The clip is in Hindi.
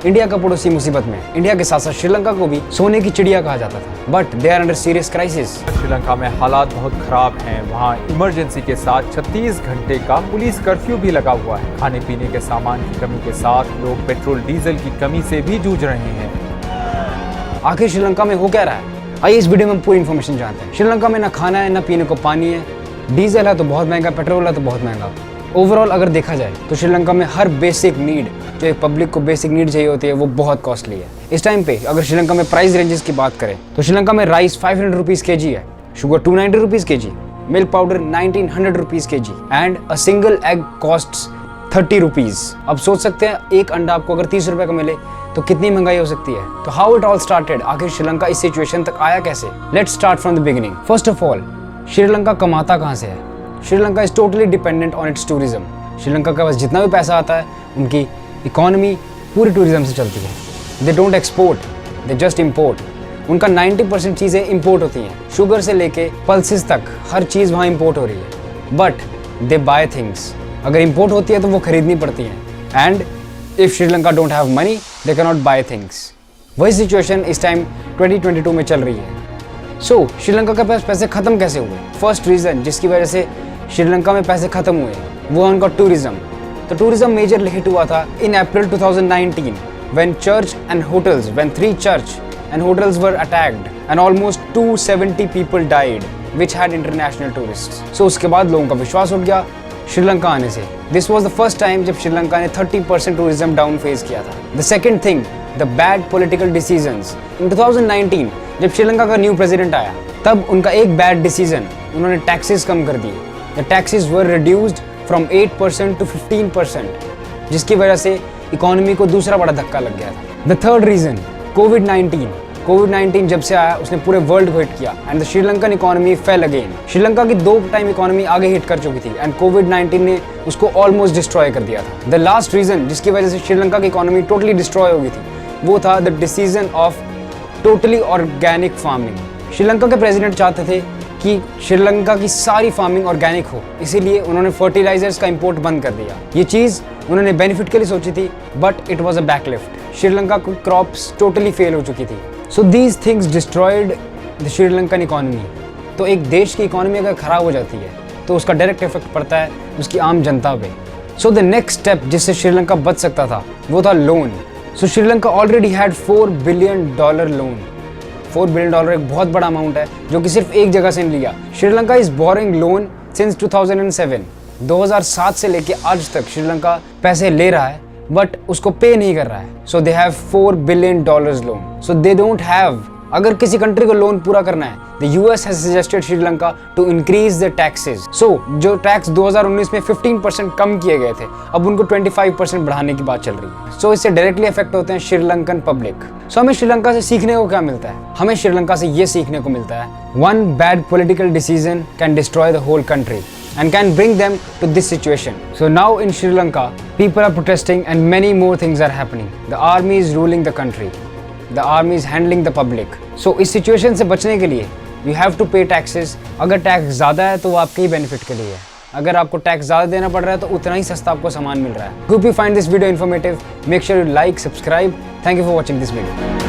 इंडिया का पड़ोसी मुसीबत में। इंडिया के साथ साथ श्रीलंका को भी सोने की चिड़िया कहा जाता था, but they are under serious crisis. Sri Lanka में हालात बहुत खराब हैं। वहाँ इमरजेंसी के साथ 36 घंटे का पुलिस कर्फ्यू भी लगा हुआ है। खाने पीने के सामान की कमी के साथ लोग पेट्रोल डीजल की कमी से भी जूझ रहे हैं। आखिर श्रीलंका में हो क्या रहा है? आइए इस वीडियो में पूरी इन्फॉर्मेशन जानते हैं। श्रीलंका में ना खाना है, ना पीने को पानी है, डीजल है तो बहुत महंगा, पेट्रोल है तो बहुत महंगा। ओवरऑल अगर देखा जाए तो श्रीलंका में हर बेसिक नीड, जो एक पब्लिक को बेसिक नीड चाहिए होती है, वो बहुत कॉस्टली है। इस टाइम पे अगर श्रीलंका में प्राइस रेंजेस की बात करें तो श्रीलंका में राइस 500 रुपीज केजी है, sugar 290 rupees KG, milk powder 1900 rupees KG and a single egg costs 30 rupees. अब सोच सकते हैं एक अंडा आपको अगर 30 रुपए का मिले तो कितनी महंगाई हो सकती है। तो हाउ इट ऑल स्टार्टेड, आखिर श्रीलंका इस सिचुएशन तक आया कैसे? Let's start from the beginning. First of all, Sri Lanka कमाता कहाँ से है? Sri Lanka is totally dependent on it's tourism. Sri Lanka के पास जितना भी पैसा आता है, उनकी इकोनॉमी पूरी टूरिज्म से चलती है। They don't export, they just import. उनका 90% चीज़ें इम्पोर्ट होती हैं, शुगर से लेके पल्सेस तक हर चीज़ वहाँ इम्पोर्ट हो रही है। बट दे बाय थिंग्स, अगर इम्पोर्ट होती है तो वो खरीदनी पड़ती है। And if Sri Lanka don't have money, they can not buy things. वही सिचुएशन इस टाइम 2022 में चल रही है। सो श्रीलंका के पास पैसे खत्म कैसे हुए? फर्स्ट रीज़न जिसकी वजह से श्रीलंका में पैसे खत्म हुए वो है उनका टूरिज्म। तो टूरिज्म मेजर हिट हुआ था इन अप्रैल 2019 when church and hotels, when 3 church and hotels were attacked and almost 270 people died which had international tourists. So उसके बाद लोगों का विश्वास उठ गया श्रीलंका आने से। This was the first time जब श्रीलंका ने 30% टूरिज्म डाउन फेस किया था। The second thing, the bad political decisions. In 2019 जब श्रीलंका का न्यू प्रेसिडेंट आया तब उनका एक बैड डिसीजन, उन्होंने टैक्सेस कम कर दिए। The taxes were reduced from 8% to 15%, जिसकी वजह से इकोनॉमी को दूसरा बड़ा धक्का लग गया था। The third reason, कोविड-19 जब से आया उसने पूरे वर्ल्ड को हिट किया and the Sri Lankan economy fail again. Sri Lanka की 2 टाइम इकोनॉमी आगे हिट कर चुकी थी एंड कोविड-19 ने उसको ऑलमोस्ट डिस्ट्रॉय कर दिया था। द लास्ट रीजन जिसकी वजह से श्रीलंका की इकोनॉमी टोटली डिस्ट्रॉय हो गई थी वो था the decision of totally organic farming. Sri Lanka के प्रेसिडेंट चाहते थे कि श्रीलंका की सारी फार्मिंग ऑर्गेनिक हो, इसीलिए उन्होंने फर्टिलाइजर्स का इंपोर्ट बंद कर दिया। ये चीज़ उन्होंने बेनिफिट के लिए सोची थी but it was a backlift. Sri Lanka को क्रॉप्स टोटली फेल हो चुकी थी। So these things destroyed the Sri Lankan economy. तो एक देश की इकोनॉमी अगर खराब हो जाती है तो उसका डायरेक्ट इफेक्ट पड़ता है उसकी आम जनता पे। सो द नेक्स्ट स्टेप जिससे श्रीलंका बच सकता था वो था loan. So Sri Lanka already had $4 billion loan. $4 billion एक बहुत बड़ा अमाउंट है जो कि सिर्फ एक जगह से नहीं लिया। Sri Lanka is boring loan since 2007। 2007 से लेके आज तक श्रीलंका पैसे ले रहा है बट उसको पे नहीं कर रहा है। So they have $4 billion loan. So they don't have, अगर किसी कंट्री को लोन पूरा करना है, the US has suggested Sri Lanka to increase the taxes. So जो टैक्स 2019 में 15% कम किए गए थे, अब उनको 25% बढ़ाने की बात चल रही है। सो इससे डायरेक्टली अफेक्ट होते हैं श्रीलंकन पब्लिक। सो हमें श्रीलंका से सीखने को क्या मिलता है? हमें श्रीलंका से ये सीखने को मिलता है, one bad political decision can destroy the whole country and can bring them to this situation. So now in Sri Lanka, people are protesting and many more things are happening. The army is ruling the country. The army is handling the public. So इस situation से बचने के लिए you have to pay taxes. अगर टैक्स ज़्यादा है तो वो आपके ही बेनिफिट के लिए है। अगर आपको टैक्स ज़्यादा देना पड़ रहा है तो उतना ही सस्ता आपको सामान मिल रहा है। Hope you find this video informative. Make sure you like, subscribe. Thank you for watching this video.